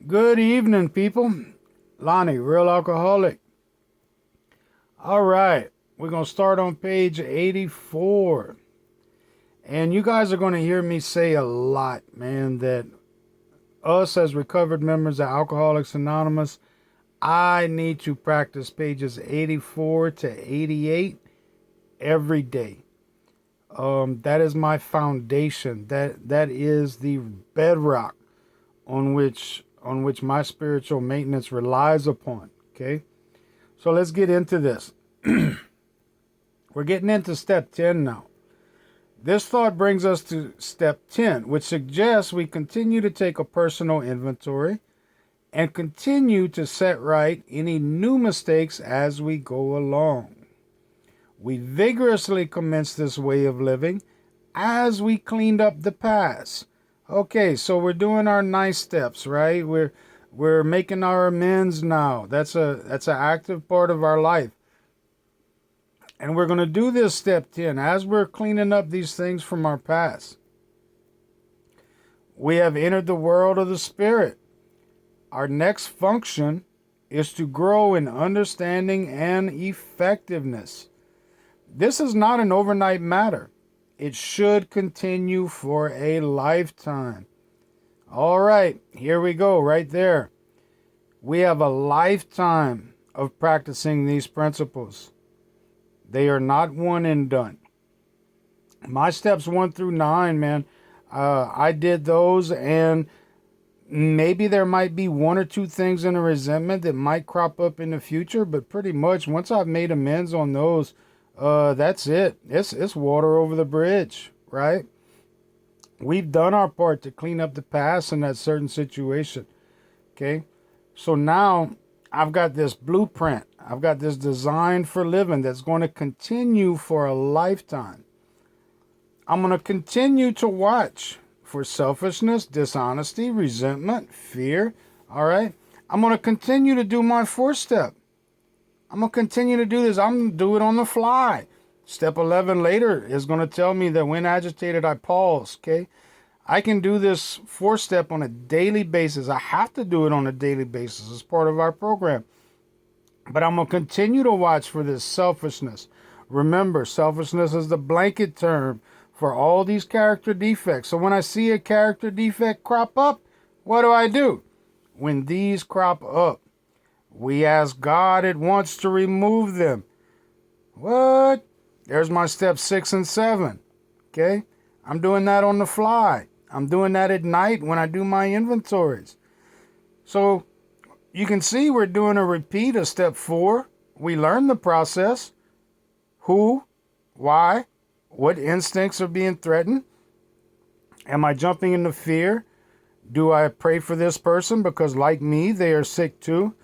Good evening, people. Lonnie, Real Alcoholic. All right, we're going to start on page 84. And you guys are going to hear me say a lot, man, that us as recovered members of Alcoholics Anonymous, I need to practice pages 84 to 88 every day. That is my foundation. That is the bedrock on which my spiritual maintenance relies upon. Okay, so let's get into this. We're getting into step 10 now. This thought brings us to step 10, which suggests we continue to take a personal inventory and continue to set right any new mistakes as we go along. We vigorously commence this way of living as we cleaned up the past. Okay, so we're doing our nice steps, right? We're making our amends now. That's an active part of our life. And we're going to do this step 10 as we're cleaning up these things from our past. We have entered the world of the spirit. Our next function is to grow in understanding and effectiveness. This is not an overnight matter. It should continue for a lifetime. All right, here we go, right there. We have a lifetime of practicing these principles. They are not one and done. My steps 1 through 9, man, I did those, and maybe there might be one or two things in a resentment that might crop up in the future, but pretty much once I've made amends on those, that's it. It's water over the bridge, right? We've done our part to clean up the past in that certain situation. Okay, so now I've got this blueprint. I've got this design for living that's going to continue for a lifetime. I'm going to continue to watch for selfishness, dishonesty, resentment, fear. All right. I'm going to continue to do my 4-step. I'm going to continue to do this. I'm going to do it on the fly. Step 11 later is going to tell me that when agitated, I pause. Okay. I can do this 4-step on a daily basis. I have to do it on a daily basis as part of our program. But I'm going to continue to watch for this selfishness. Remember, selfishness is the blanket term for all these character defects. So when I see a character defect crop up, what do? When these crop up, we ask God at once to remove them. What? There's my step 6 and 7. Okay? I'm doing that on the fly. I'm doing that at night when I do my inventories. So you can see we're doing a repeat of step 4. We learn the process. Who, why, what instincts are being threatened? Am I jumping into fear? Do I pray for this person because, like me, they are sick too?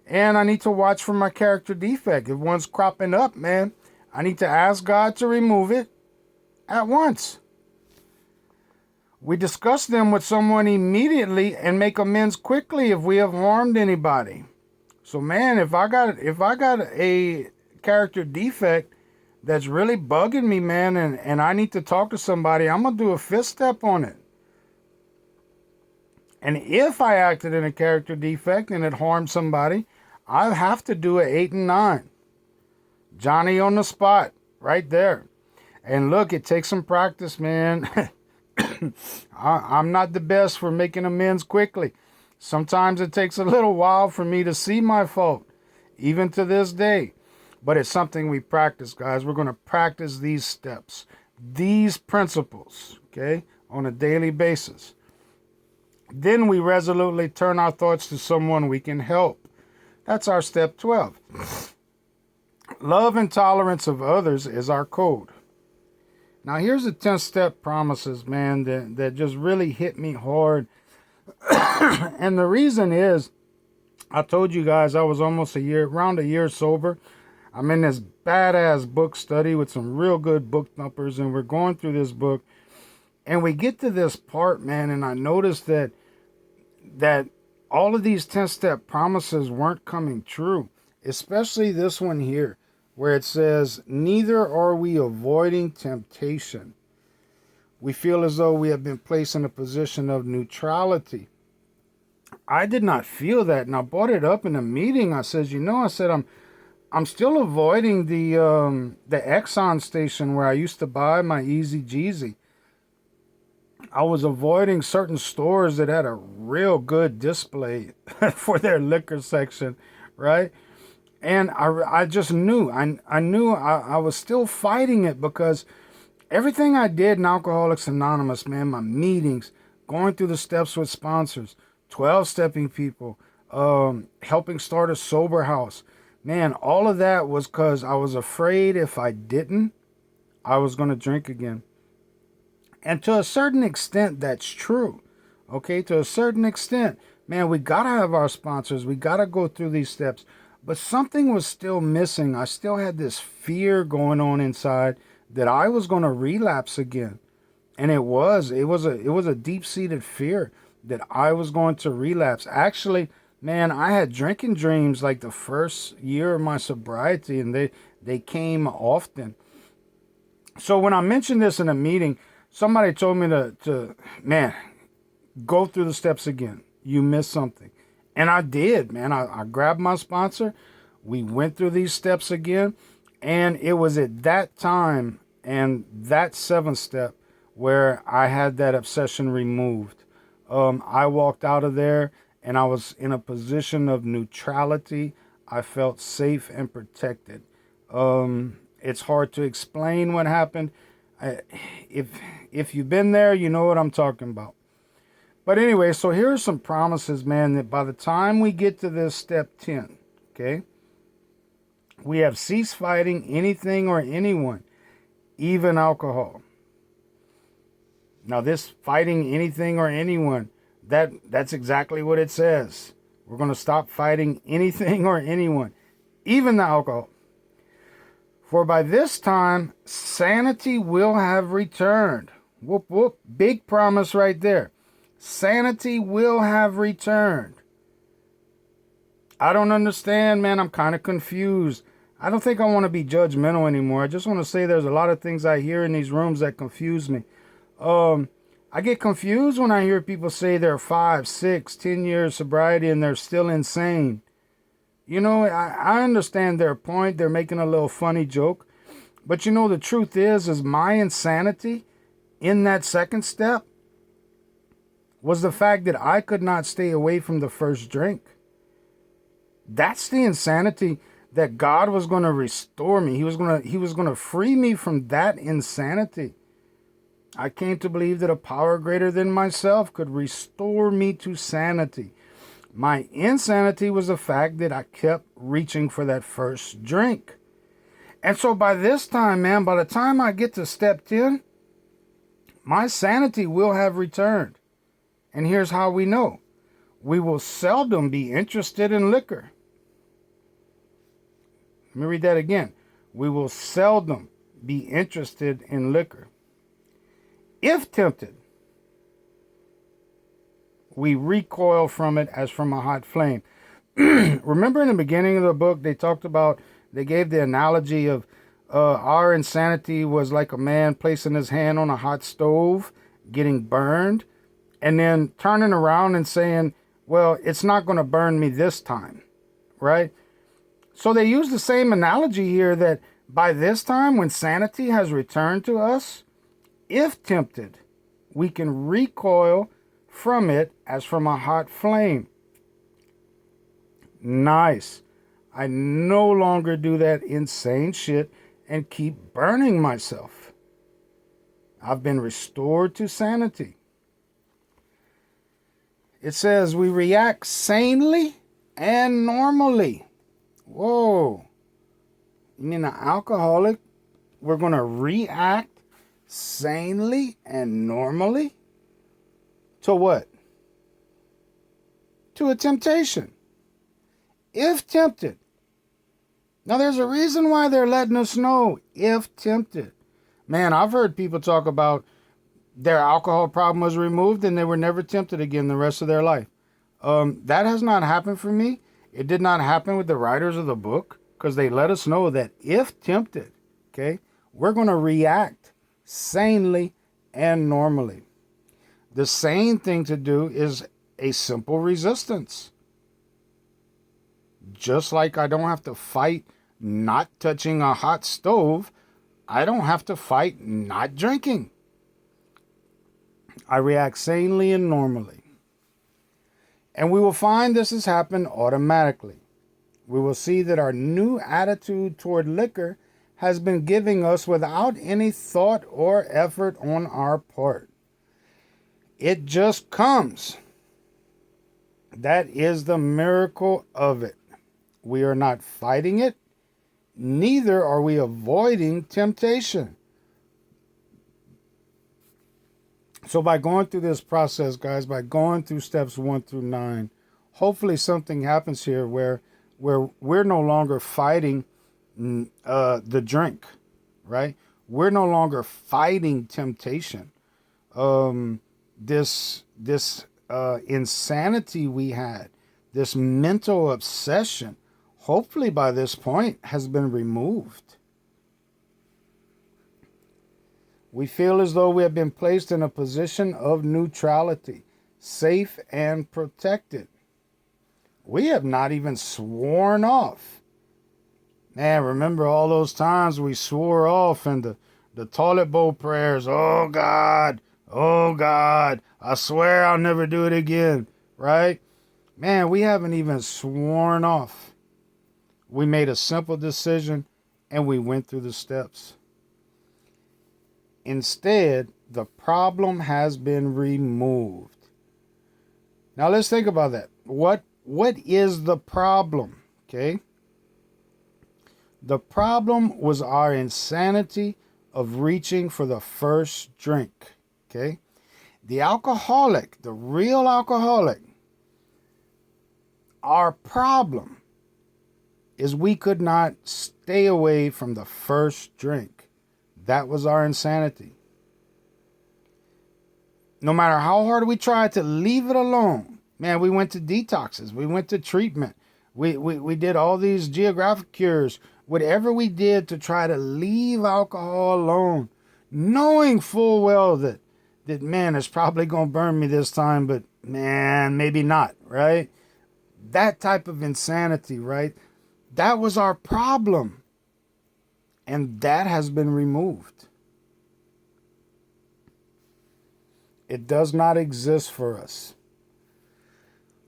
And I need to watch for my character defect. If one's cropping up, man, I need to ask God to remove it at once. We discuss them with someone immediately and make amends quickly if we have harmed anybody. So, man, if I got a character defect that's really bugging me, man, and I need to talk to somebody, I'm going to do a 5th step on it. And if I acted in a character defect and it harmed somebody, I have to do an 8 and 9. Johnny on the spot, right there. And look, it takes some practice, man. I'm not the best for making amends quickly. Sometimes it takes a little while for me to see my fault, even to this day. But it's something we practice, guys. We're going to practice these steps, these principles, okay, on a daily basis. Then we resolutely turn our thoughts to someone we can help. That's our step 12. Love and tolerance of others is our code. Now, here's the 10-step promises, man, that just really hit me hard. And the reason is, I told you guys I was almost around a year sober. I'm in this badass book study with some real good book thumpers, and we're going through this book. And we get to this part, man, and I noticed that all of these 10-step promises weren't coming true, especially this one here, where it says, neither are we avoiding temptation. We feel as though we have been placed in a position of neutrality. I did not feel that, and I brought it up in a meeting. I says, I'm still avoiding the Exxon station where I used to buy my Easy Jeezy. I was avoiding certain stores that had a real good display for their liquor section, right? And I just knew, I knew I was still fighting it because everything I did in Alcoholics Anonymous, man, my meetings, going through the steps with sponsors, 12-stepping people, helping start a sober house, man, all of that was because I was afraid if I didn't, I was going to drink again. And to a certain extent, that's true. Okay, to a certain extent, man, we got to have our sponsors. We got to go through these steps. But something was still missing. I still had this fear going on inside that I was going to relapse again. And it was a deep-seated fear that I was going to relapse. Actually, man, I had drinking dreams like the first year of my sobriety, and they came often. So when I mentioned this in a meeting, somebody told me to man, go through the steps again. You missed something. And I did, man. I grabbed my sponsor. We went through these steps again. And it was at that time and that 7th step where I had that obsession removed. I walked out of there and I was in a position of neutrality. I felt safe and protected. It's hard to explain what happened. If you've been there, you know what I'm talking about. But anyway, so here are some promises, man, that by the time we get to this step 10, okay, we have ceased fighting anything or anyone, even alcohol. Now, this fighting anything or anyone, that's exactly what it says. We're going to stop fighting anything or anyone, even the alcohol. For by this time, sanity will have returned. Whoop, whoop. Big promise right there. Sanity will have returned. I don't understand, man. I'm kind of confused. I don't think I want to be judgmental anymore. I just want to say there's a lot of things I hear in these rooms that confuse me. I get confused when I hear people say they're 5, 6, 10 years sobriety and they're still insane. You know, I understand their point. They're making a little funny joke. But you know, the truth is my insanity in that 2nd step was the fact that I could not stay away from the first drink. That's the insanity that God was going to restore me. He was going to free me from that insanity. I came to believe that a power greater than myself could restore me to sanity. My insanity was the fact that I kept reaching for that first drink. And so by this time, man, by the time I get to step 10, my sanity will have returned. And here's how we know. We will seldom be interested in liquor. Let me read that again. We will seldom be interested in liquor. If tempted, we recoil from it as from a hot flame. Remember in the beginning of the book, they gave the analogy of our insanity was like a man placing his hand on a hot stove, getting burned, and then turning around and saying, well, it's not going to burn me this time, right? So they use the same analogy here that by this time, when sanity has returned to us, if tempted, we can recoil from it as from a hot flame. Nice. I no longer do that insane shit and keep burning myself. I've been restored to sanity. It says we react sanely and normally. Whoa. You mean an alcoholic? We're going to react sanely and normally? To what? To a temptation. If tempted. Now there's a reason why they're letting us know, if tempted. Man, I've heard people talk about their alcohol problem was removed and they were never tempted again the rest of their life. That has not happened for me. It did not happen with the writers of the book because they let us know that if tempted, okay, we're going to react sanely and normally. The sane thing to do is a simple resistance. Just like I don't have to fight not touching a hot stove, I don't have to fight not drinking. I react sanely and normally. And we will find this has happened automatically. We will see that our new attitude toward liquor has been giving us without any thought or effort on our part. It just comes. That is the miracle of it. We are not fighting it, neither are we avoiding temptation. So by going through this process, guys, by going through steps 1 through 9, hopefully something happens here where we're no longer fighting the drink, right? We're no longer fighting temptation. This insanity we had, this mental obsession, hopefully by this point has been removed. We feel as though we have been placed in a position of neutrality, safe and protected. We have not even sworn off. Man, remember all those times we swore off in the toilet bowl prayers? Oh God, I swear I'll never do it again, right? Man, we haven't even sworn off. We made a simple decision and we went through the steps. Instead, the problem has been removed. Now let's think about that. What is the problem? Okay. The problem was our insanity of reaching for the first drink. Okay. The alcoholic, the real alcoholic, our problem is we could not stay away from the first drink. That was our insanity. No matter how hard we tried to leave it alone, man, we went to detoxes. We went to treatment. We did all these geographic cures. Whatever we did to try to leave alcohol alone, knowing full well that man, it's probably going to burn me this time, but man, maybe not, right? That type of insanity, right? That was our problem. And that has been removed. It does not exist for us.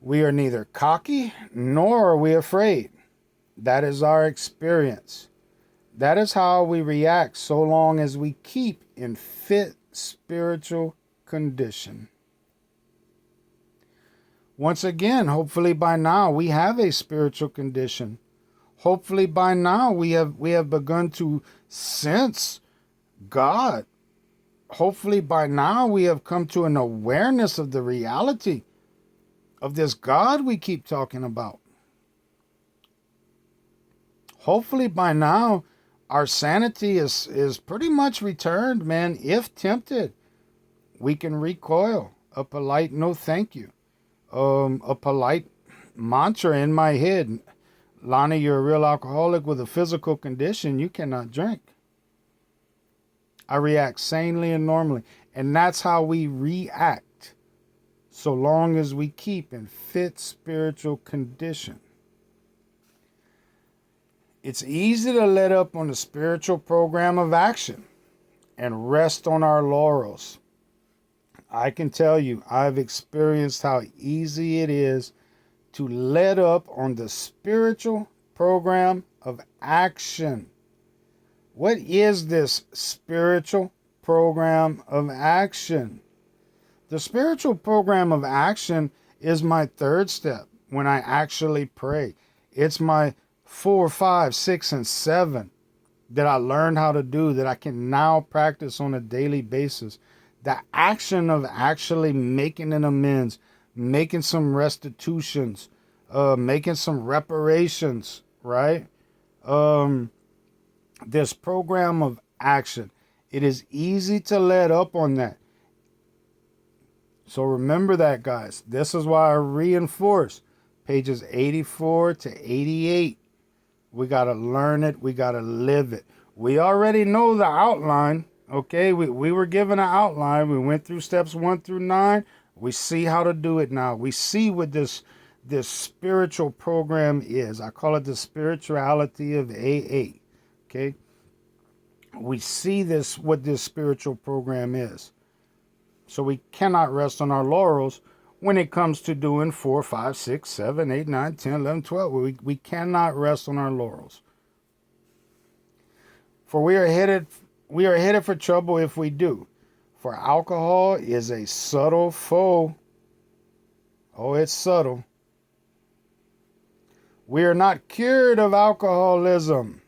We are neither cocky nor are we afraid. That is our experience. That is how we react so long as we keep in fit spiritual condition. Once again, hopefully by now we have a spiritual condition. Hopefully by now we have begun to sense God. Hopefully by now we have come to an awareness of the reality of this God we keep talking about. Hopefully by now our sanity is pretty much returned, man. If tempted, we can recoil. A polite no thank you. A polite mantra in my head. Lonnie, you're a real alcoholic with a physical condition. You cannot drink. I react sanely and normally. And that's how we react so long as we keep in fit spiritual condition. It's easy to let up on the spiritual program of action and rest on our laurels. I can tell you, I've experienced how easy it is to let up on the spiritual program of action. What is this spiritual program of action? The spiritual program of action is my third step when I actually pray. It's my 4, 5, 6, and 7 that I learned how to do, that I can now practice on a daily basis. The action of actually making an amends, making some restitutions, making some reparations, right? This program of action. It is easy to let up on that. So remember that, guys. This is why I reinforce pages 84 to 88. We got to learn it. We got to live it. We already know the outline. Okay, we were given an outline. We went through steps 1 through 9. We see how to do it now. We see what this spiritual program is. I call it the spirituality of AA. Okay? We see this, what this spiritual program is. So we cannot rest on our laurels when it comes to doing 4, 5, 6, 7, 8, 9, 10, 11, 12. We cannot rest on our laurels. For we are headed for trouble if we do. For alcohol is a subtle foe. Oh, it's subtle. We are not cured of alcoholism.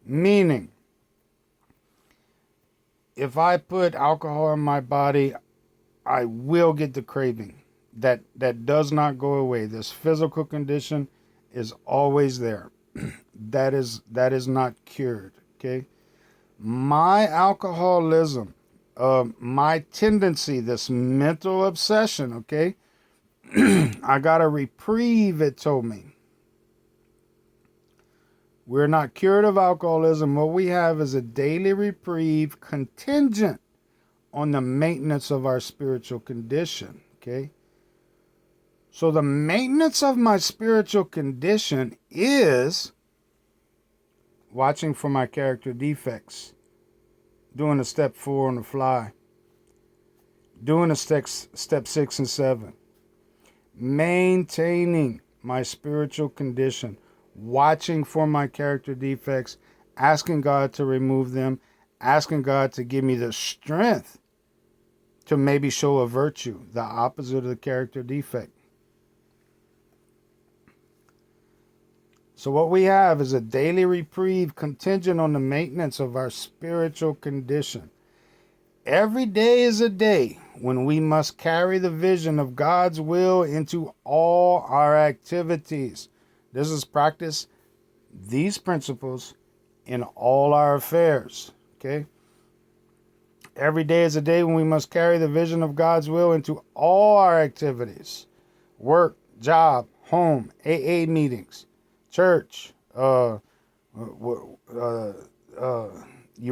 Meaning, if I put alcohol in my body, I will get the craving. That does not go away. This physical condition is always there. That is not cured. Okay? My alcoholism, my tendency, this mental obsession, okay? I got a reprieve, it told me. We're not cured of alcoholism. What we have is a daily reprieve contingent on the maintenance of our spiritual condition, okay? So the maintenance of my spiritual condition is watching for my character defects, doing a step 4 on the fly, doing a step 6 and 7, maintaining my spiritual condition, watching for my character defects, asking God to remove them, asking God to give me the strength to maybe show a virtue, the opposite of the character defect. So what we have is a daily reprieve contingent on the maintenance of our spiritual condition. Every day is a day when we must carry the vision of God's will into all our activities. This is practice these principles in all our affairs. Okay? Every day is a day when we must carry the vision of God's will into all our activities. Work, job, home, AA meetings, church, you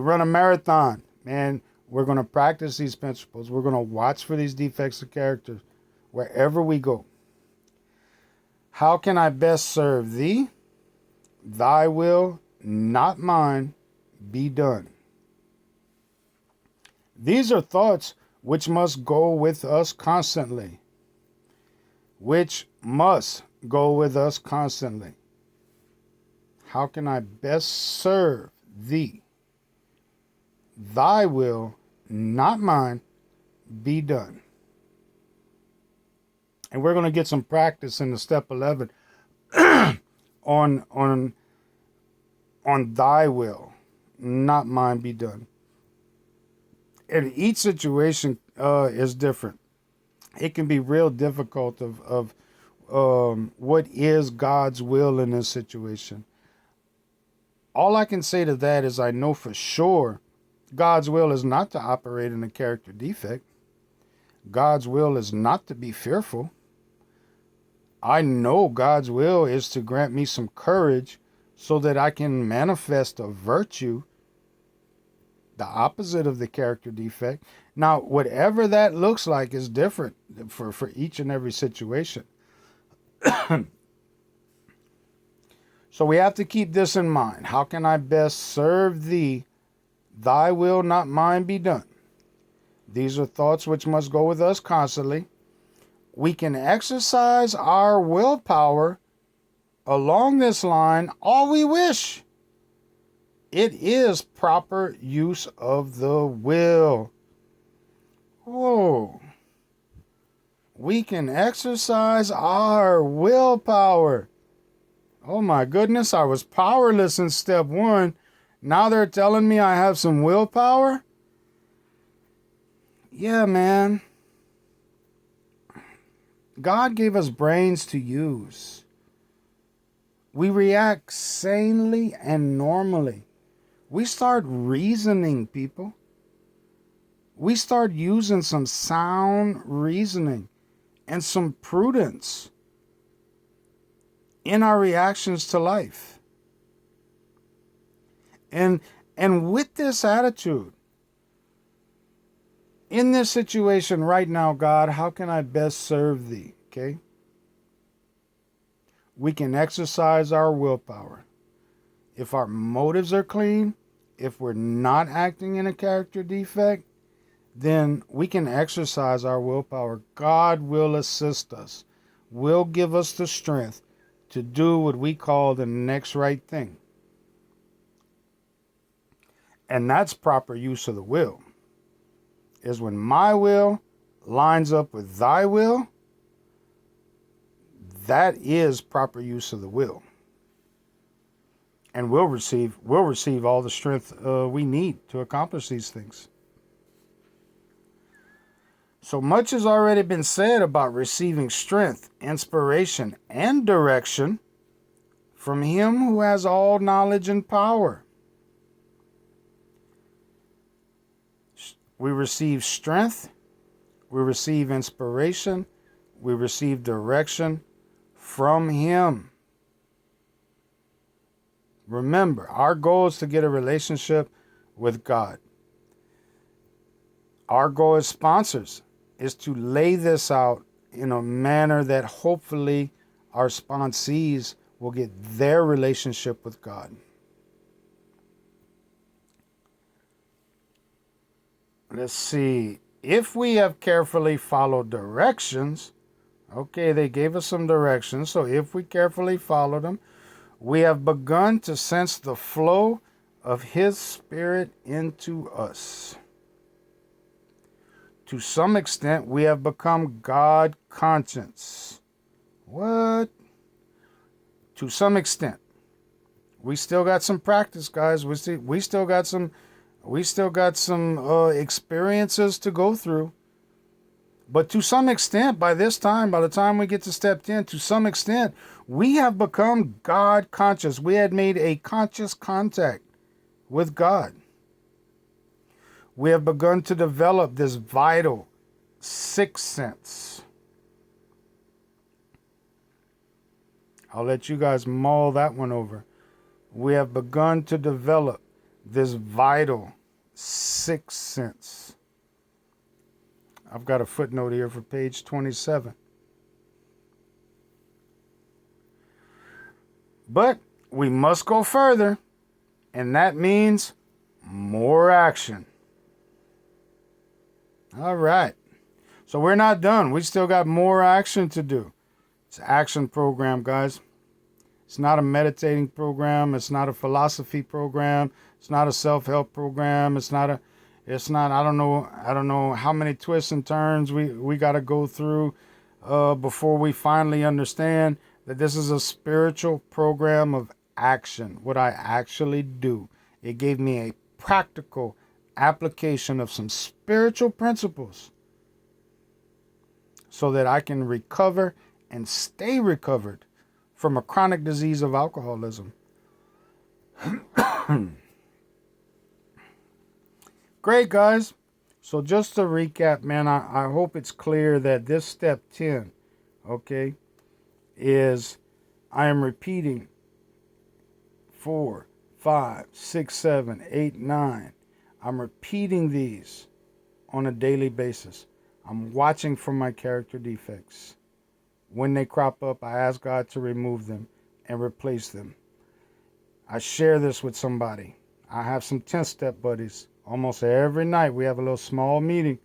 run a marathon, man, we're going to practice these principles. We're going to watch for these defects of character wherever we go. How can I best serve thee? Thy will, not mine, be done. These are thoughts which must go with us constantly. Which must go with us constantly. How can I best serve thee? Thy will, not mine, be done. And we're going to get some practice in the step 11 on thy will, not mine, be done. And each situation is different. It can be real difficult of what is God's will in this situation. All I can say to that is I know for sure God's will is not to operate in a character defect. God's will is not to be fearful. I know God's will is to grant me some courage so that I can manifest a virtue, the opposite of the character defect. Now, whatever that looks like is different for each and every situation. So we have to keep this in mind. How can I best serve thee? Thy will, not mine, be done. These are thoughts which must go with us constantly. We can exercise our willpower along this line all we wish. It is proper use of the will. Whoa. We can exercise our willpower. Oh my goodness, I was powerless in step 1. Now they're telling me I have some willpower? Yeah, man. God gave us brains to use. We react sanely and normally. We start reasoning, people. We start using some sound reasoning and some prudence in our reactions to life. And with this attitude, in this situation right now, God, how can I best serve thee? Okay. We can exercise our willpower. If our motives are clean, if we're not acting in a character defect, then we can exercise our willpower. God will assist us, will give us the strength to do what we call the next right thing. And that's proper use of the will. Is when my will lines up with thy will, that is proper use of the will. And we'll receive all the strength we need to accomplish these things. So much has already been said about receiving strength, inspiration, and direction from Him who has all knowledge and power. We receive strength, we receive inspiration, we receive direction from Him. Remember, our goal is to get a relationship with God. Our goal as sponsors is to lay this out in a manner that hopefully our sponsees will get their relationship with God. Let's see. If we have carefully followed directions, okay, they gave us some directions. So if we carefully follow them, we have begun to sense the flow of His Spirit into us. To some extent, we have become God conscious. What? To some extent. We still got some practice, guys. We still got some experiences to go through. But to some extent, by the time we get to step 10, to some extent, we have become God conscious. We had made a conscious contact with God. We have begun to develop this vital sixth sense. I'll let you guys mull that one over. We have begun to develop this vital sixth sense. I've got a footnote here for page 27. But we must go further, and that means more action. All right. So we're not done. We still got more action to do. It's an action program, guys. It's not a meditating program. It's not a philosophy program. It's not a self-help program. I don't know how many twists and turns we got to go through before we finally understand that this is a spiritual program of action. What I actually do. It gave me a practical application of some spiritual principles so that I can recover and stay recovered from a chronic disease of alcoholism. Great, guys. So just to recap, man, I hope it's clear that this step 10, okay, is I am repeating 4, 5, 6, 7, 8, 9. I'm repeating these on a daily basis. I'm watching for my character defects. When they crop up, I ask God to remove them and replace them. I share this with somebody. I have some 10-step buddies. Almost every night we have a little small meeting.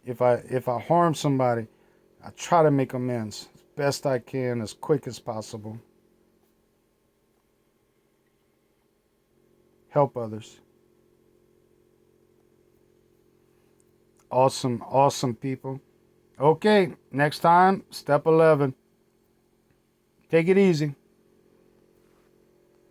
If I harm somebody, I try to make amends as best I can, as quick as possible. Help others. Awesome people. Okay, next time, step 11. Take it easy.